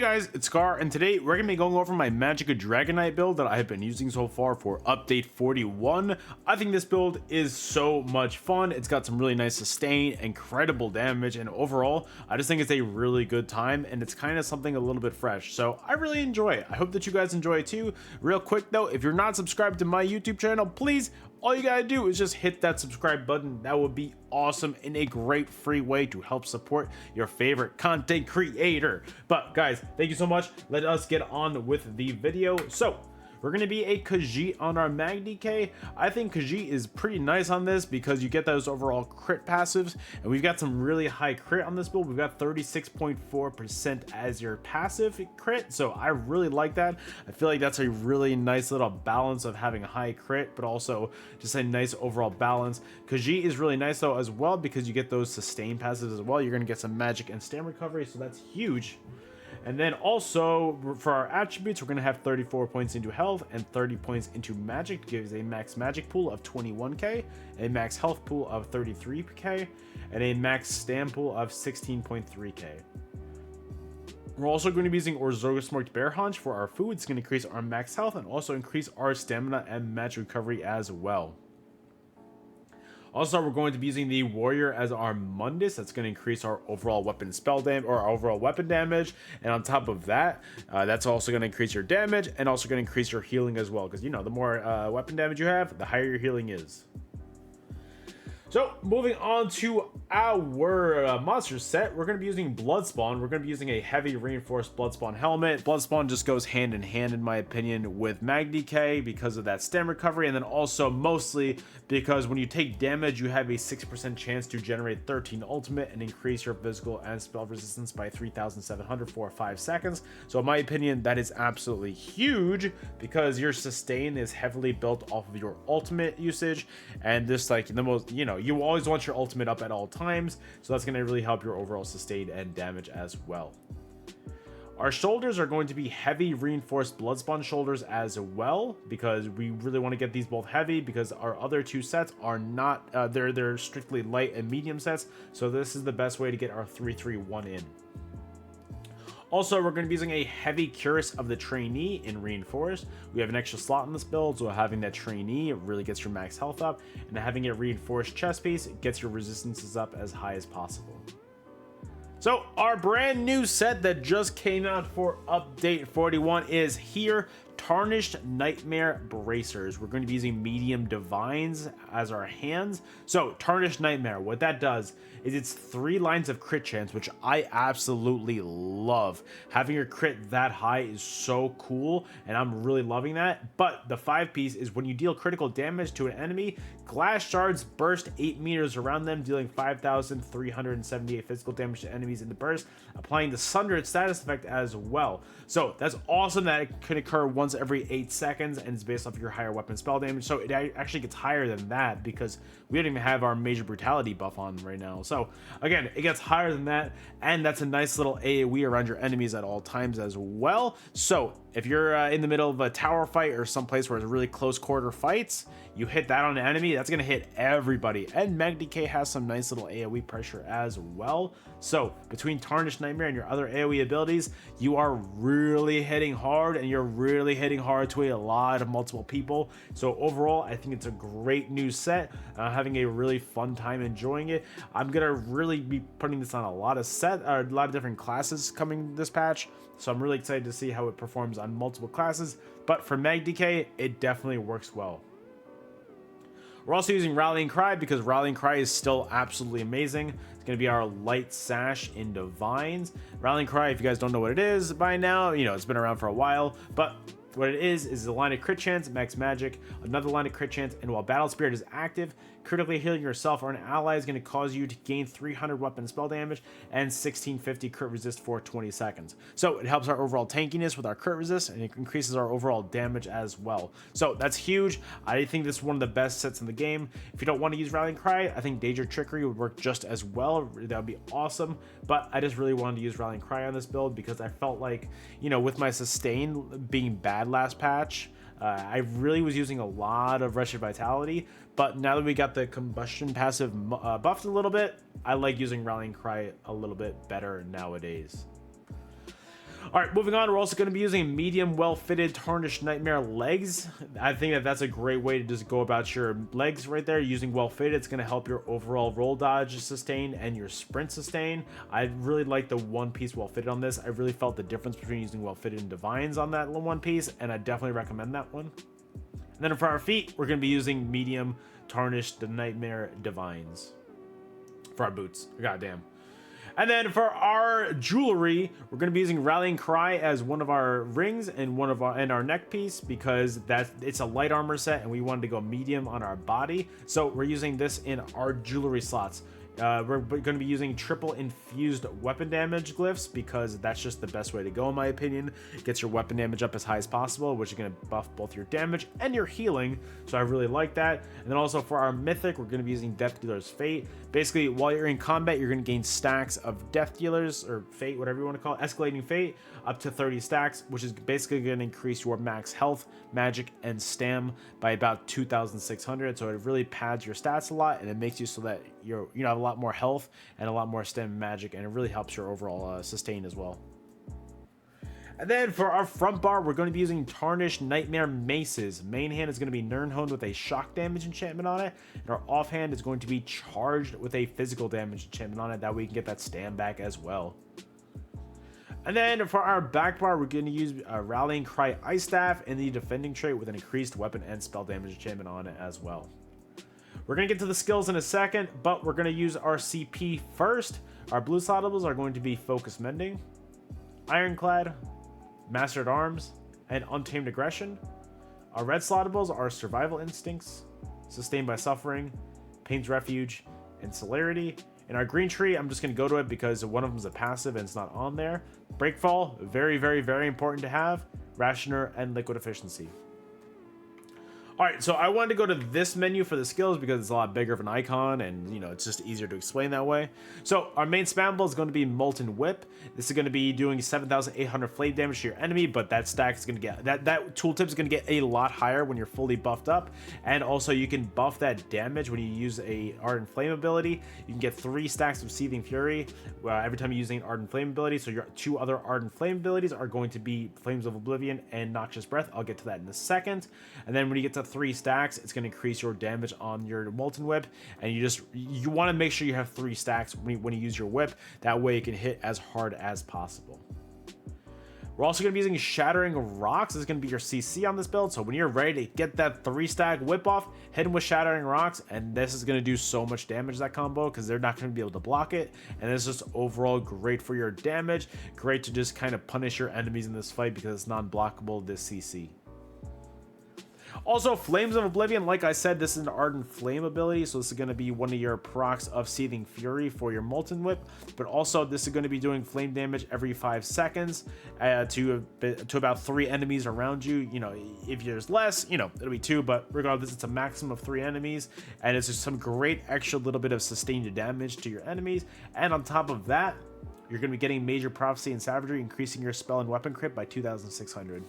Guys, it's Sekaar, and today we're going to be going over my Magic Dragonite build that I have been using so far for update 41. I think this build is so much fun. It's got some really nice sustain, incredible damage, and overall, I just think it's a really good time, and it's kind of something a little bit fresh, so I really enjoy it. I hope that you guys enjoy it too. Real quick though, if you're not subscribed to my YouTube channel, please, all you gotta do is just hit that subscribe button. That would be awesome and a great free way to help support your favorite content creator. But guys, thank you so much. Let us get on with the video. So we're going to be a Khajiit on our MagDK. I think Khajiit is pretty nice on this because you get those overall crit passives, and we've got some really high crit on this build. We've got 36.4% as your passive crit, so I really like that. I feel like that's a really nice little balance of having high crit, but also just a nice overall balance. Khajiit is really nice though as well because you get those sustain passives as well. You're going to get some magic and stamina recovery, so that's huge. And then also for our attributes, we're going to have 34 points into health and 30 points into magic. Gives a max magic pool of 21k, a max health pool of 33k, and a max stam pool of 16.3k. We're also going to be using Orzoga Smoked Bear Haunch for our food. It's going to increase our max health and also increase our stamina and magic recovery as well. Also, we're going to be using the Warrior as our Mundus. That's going to increase our overall weapon spell damage, or our overall weapon damage. And on top of that, that's also going to increase your damage and also going to increase your healing as well. Because, you know, the more weapon damage you have, the higher your healing is. So, moving on to our monster set, we're going to be using Bloodspawn. We're going to be using a heavy reinforced Bloodspawn helmet. Bloodspawn just goes hand in hand, in my opinion, with MagDK because of that stam recovery, and then also mostly because when you take damage, you have a 6% chance to generate 13 ultimate and increase your physical and spell resistance by 3,700 for 5 seconds. So, in my opinion, that is absolutely huge because your sustain is heavily built off of your ultimate usage, and this, like, the most, you know, you always want your ultimate up at all times, so that's going to really help your overall sustain and damage as well. Our shoulders are going to be heavy reinforced Bloodspawn shoulders as well, because we really want to get these both heavy because our other two sets are not, they're strictly light and medium sets, so this is the best way to get our 3-3-1 in. Also, we're going to be using a heavy Cuirass of the Trainee in Reinforced. We have an extra slot in this build, so having that Trainee really gets your max health up, and having a Reinforced chest piece gets your resistances up as high as possible. So, our brand new set that just came out for update 41 is here. Tarnished Nightmare Bracers. We're going to be using medium divines as our hands. So Tarnished Nightmare, what that does is it's 3 lines of crit chance, which I absolutely love. Having your crit that high is so cool, and I'm really loving that. But the 5 piece is when you deal critical damage to an enemy, glass shards burst 8 meters around them, dealing 5,378 physical damage to enemies in the burst, applying the Sundered status effect as well. So that's awesome that it can occur once every 8 seconds, and it's based off your higher weapon spell damage. So it actually gets higher than that because we don't even have our Major Brutality buff on right now. So again, it gets higher than that, and that's a nice little AoE around your enemies at all times as well. So if you're in the middle of a tower fight or someplace where it's really close quarter fights, you hit that on an enemy, that's going to hit everybody. And MagDK has some nice little AoE pressure as well. So between Tarnished Nightmare and your other AoE abilities, you are really hitting hard, and you're really hitting hard to a lot of multiple people. So overall, I think it's a great new set. Having a really fun time enjoying it. I'm going to really be putting this on a lot of different classes coming this patch. So I'm really excited to see how it performs on multiple classes. But for MagDK, it definitely works well. We're also using Rallying Cry because Rallying Cry is still absolutely amazing. It's going to be our light sash in Divines. Rallying Cry, if you guys don't know what it is by now, you know, it's been around for a while, but what it is a line of crit chance, max magic, another line of crit chance, and while Battle Spirit is active, critically healing yourself or an ally is going to cause you to gain 300 weapon spell damage and 1650 crit resist for 20 seconds. So it helps our overall tankiness with our crit resist, and it increases our overall damage as well. So that's huge. I think this is one of the best sets in the game. If you don't want to use Rallying Cry, I think Danger Trickery would work just as well. That would be awesome. But I just really wanted to use Rallying Cry on this build because I felt like, you know, with my sustain being bad last patch, I really was using a lot of Wretched Vitality, but now that we got the Combustion passive buffed a little bit, I like using Rallying Cry a little bit better nowadays. All right, moving on, we're also going to be using medium well-fitted Tarnished Nightmare legs. I think that that's a great way to just go about your legs right there. Using well-fitted, it's going to help your overall roll dodge sustain and your sprint sustain. I really like the one-piece well-fitted on this. I really felt the difference between using well-fitted and Divines on that one piece, and I definitely recommend that one. And then for our feet, we're going to be using medium Tarnished Nightmare Divines. For our boots, goddamn. And then for our jewelry, we're going to be using Rallying Cry as one of our rings and our neck piece, because it's a light armor set and we wanted to go medium on our body. So we're using this in our jewelry slots. We're going to be using triple infused weapon damage glyphs, because that's just the best way to go in my opinion. It gets your weapon damage up as high as possible, which is going to buff both your damage and your healing, so I really like that. And then also for our mythic, we're going to be using Death Dealer's Fate. Basically, while you're in combat, you're going to gain stacks of Death Dealers, or Fate, whatever you want to call it, escalating Fate, up to 30 stacks, which is basically going to increase your max health, magic, and stam by about 2,600. So it really pads your stats a lot, and it makes you so that you have a lot more health and a lot more stam and magic, and it really helps your overall sustain as well. And then for our front bar, we're going to be using Tarnished Nightmare Maces. Main hand is going to be Nirnhoned with a shock damage enchantment on it, and our offhand is going to be charged with a physical damage enchantment on it. That way we can get that stam back as well. And then for our back bar, we're going to use Rallying Cry Ice Staff and the defending trait with an increased weapon and spell damage enchantment on it as well. We're going to get to the skills in a second, but we're going to use our CP first. Our blue slotables are going to be Focus Mending, Ironclad, Master at Arms, and Untamed Aggression. Our red slotables are Survival Instincts, Sustained by Suffering, Pain's Refuge, and Celerity. In our green tree, I'm just going to go to it because one of them is a passive and it's not on there. Breakfall, very, very, very important to have. Rationer and Liquid Efficiency. All right, so I wanted to go to this menu for the skills because it's a lot bigger of an icon, and it's just easier to explain that way. So our main spammable is going to be Molten Whip. This is going to be doing 7,800 flame damage to your enemy, but that stack is going to get that tooltip is going to get a lot higher when you're fully buffed up, and also you can buff that damage when you use a Ardent Flame ability. You can get 3 stacks of Seething Fury every time you're using an Ardent Flame ability. So your 2 other Ardent Flame abilities are going to be Flames of Oblivion and Noxious Breath. I'll get to that in a second. And then when you get to 3 stacks, it's going to increase your damage on your Molten Whip, and you want to make sure you have 3 stacks when you use your whip. That way it can hit as hard as possible. We're also going to be using Shattering Rocks. This is going to be your CC on this build, so when you're ready to get that 3-stack whip off, hit him with Shattering Rocks, and this is going to do so much damage, that combo, because they're not going to be able to block it, and it's just overall great for your damage, great to just kind of punish your enemies in this fight because it's non-blockable, this CC. Also, Flames of Oblivion, like I said, this is an Ardent Flame ability, so this is going to be one of your procs of Seething Fury for your Molten Whip, but also this is going to be doing flame damage every 5 seconds to about 3 enemies around you. If there's less, it'll be 2, but regardless, it's a maximum of 3 enemies, and it's just some great extra little bit of sustained damage to your enemies. And on top of that, you're going to be getting Major Prophecy and Savagery, increasing your spell and weapon crit by 2,600.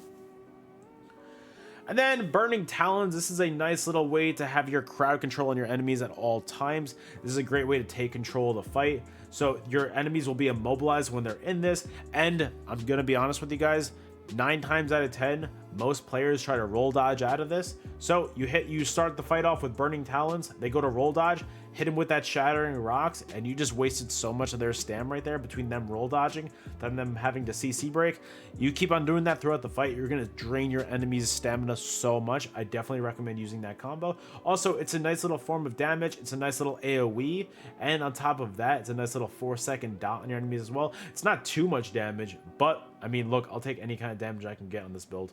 And then Burning Talons, this is a nice little way to have your crowd control on your enemies at all times. This is a great way to take control of the fight. So your enemies will be immobilized when they're in this, and I'm going to be honest with you guys, 9 times out of 10, most players try to roll dodge out of this. So you start the fight off with Burning Talons, they go to roll dodge, hit him with that Shattering Rocks, and you just wasted so much of their stam right there between them roll dodging than them having to CC break. You keep on doing that throughout the fight, you're going to drain your enemy's stamina so much. I definitely recommend using that combo. Also, it's a nice little form of damage. It's a nice little AoE, and on top of that, it's a nice little 4-second dot on your enemies as well. It's not too much damage, but I mean, look, I'll take any kind of damage I can get on this build.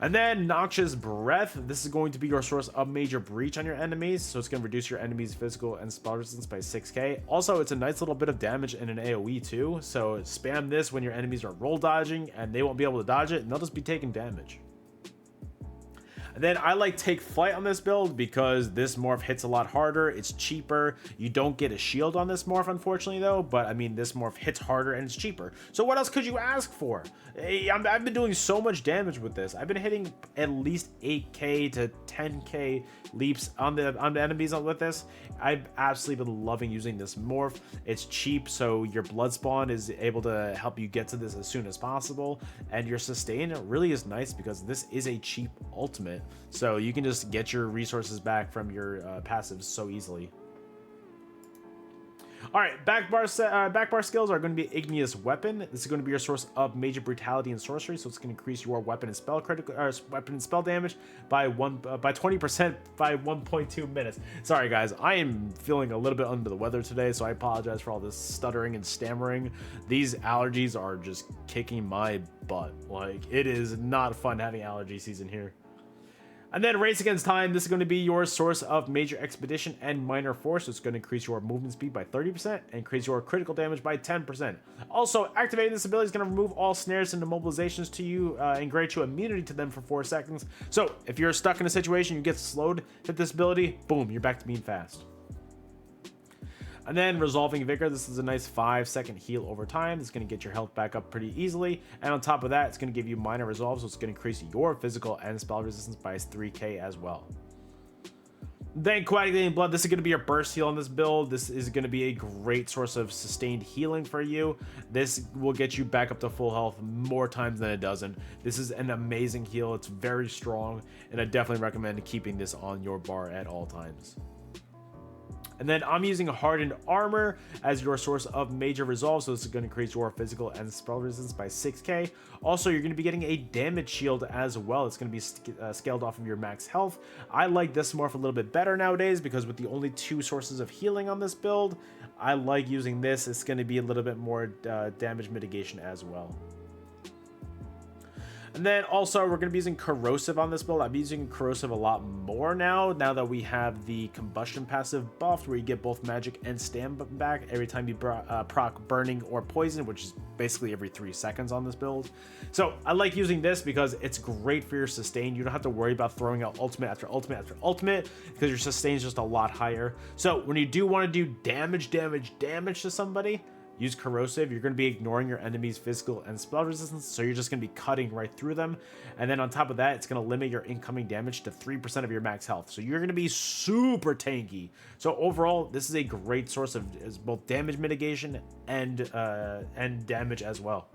And then Noxious Breath. This is going to be your source of major breach on your enemies, so it's going to reduce your enemies' physical and spell resistance by 6k. Also, it's a nice little bit of damage in an AoE too, so spam this when your enemies are roll dodging, and they won't be able to dodge it, and they'll just be taking damage. And And then I like Take Flight on this build because this morph hits a lot harder. It's cheaper. You don't get a shield on this morph, unfortunately, though. But I mean, this morph hits harder and it's cheaper. So what else could you ask for? Hey, I've been doing so much damage with this. I've been hitting at least 8k to 10k leaps on the enemies with this. I've absolutely been loving using this morph. It's cheap, so your blood spawn is able to help you get to this as soon as possible, and your sustain really is nice because this is a cheap ultimate, so you can just get your resources back from your passives so easily. All right, backbar skills are going to be Igneous Weapon. This is going to be your source of major brutality and sorcery, so it's going to increase your weapon and spell damage by 20% by 1.2 minutes. Sorry guys, I am feeling a little bit under the weather today, so I apologize for all this stuttering and stammering. These allergies are just kicking my butt. Like, it is not fun having allergy season here. And then Race Against Time, this is going to be your source of major expedition and minor force. So it's going to increase your movement speed by 30% and increase your critical damage by 10%. Also, activating this ability is going to remove all snares and immobilizations to you and grant you immunity to them for 4 seconds. So if you're stuck in a situation, you get slowed, hit this ability, boom, you're back to being fast. And then Resolving Vigor, this is a nice 5-second heal over time. It's going to get your health back up pretty easily. And on top of that, it's going to give you minor resolve, so it's going to increase your physical and spell resistance by 3k as well. Then Coagulating Blood, this is going to be your burst heal on this build. This is going to be a great source of sustained healing for you. This will get you back up to full health more times than it doesn't. This is an amazing heal. It's very strong, and I definitely recommend keeping this on your bar at all times. And then I'm using Hardened Armor as your source of major resolve, so this is going to increase your physical and spell resistance by 6k. Also, you're going to be getting a damage shield as well. It's going to be scaled off of your max health. I like this morph a little bit better nowadays because with the only 2 sources of healing on this build, I like using this. It's going to be a little bit more damage mitigation as well. And then also we're going to be using Corrosive on this build. I'm using Corrosive a lot more now that we have the Combustion passive buffed, where you get both magic and stam back every time you proc Burning or Poison, which is basically every 3 seconds on this build. So I like using this because it's great for your sustain. You don't have to worry about throwing out ultimate after ultimate after ultimate because your sustain is just a lot higher. So when you do want to do damage to somebody, use Corrosive. You're going to be ignoring your enemy's physical and spell resistance, so you're just going to be cutting right through them. And then on top of that, it's going to limit your incoming damage to 3% of your max health. So you're going to be super tanky. So overall, this is a great source of both damage mitigation and damage as well.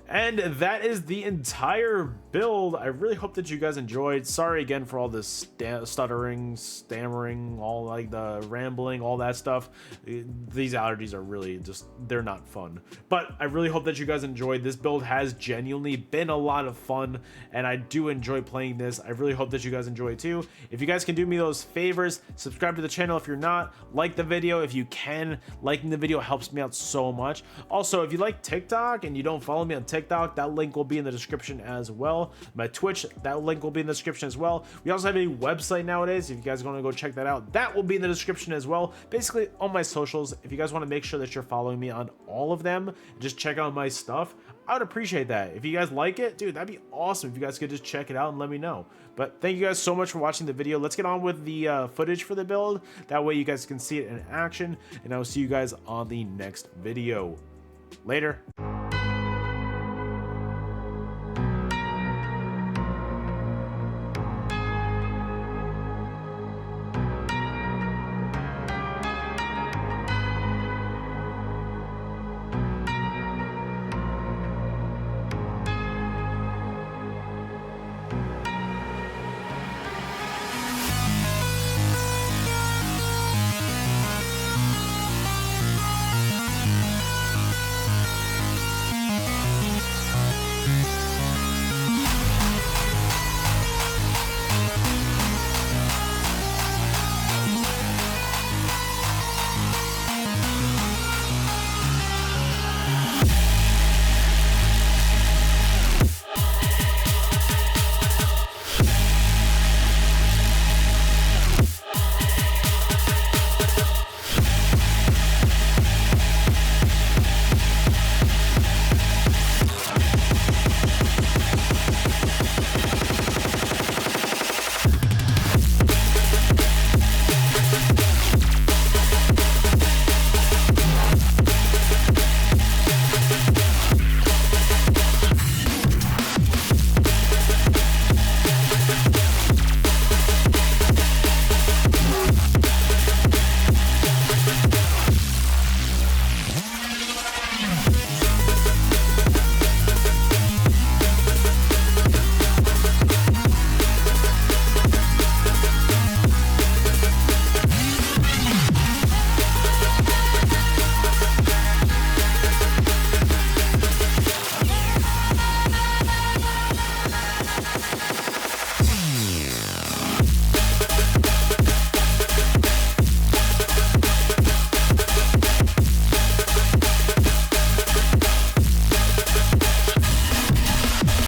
And that is the entire build. I really hope that you guys enjoyed. Sorry again for all this stuttering, stammering, all like the rambling, all that stuff. These allergies are really just, they're not fun. But I really hope that you guys enjoyed. This build has genuinely been a lot of fun, and I do enjoy playing this. I really hope that you guys enjoy too. If you guys can do me those favors, subscribe to the channel if you're not, like the video if you can. Liking the video helps me out so much. Also, if you like TikTok and you don't follow me on TikTok, that link will be in the description as well. My Twitch, that link will be in the description as well. We also have a website nowadays. If you guys want to go check that out, that will be in the description as well. Basically, all my socials, if you guys want to make sure that you're following me on all of them, just check out my stuff. I would appreciate that. If you guys like it, dude, that'd be awesome if you guys could just check it out and let me know. But thank you guys so much for watching the video. Let's get on with the footage for the build. That way you guys can see it in action, and I will see you guys on the next video. Later.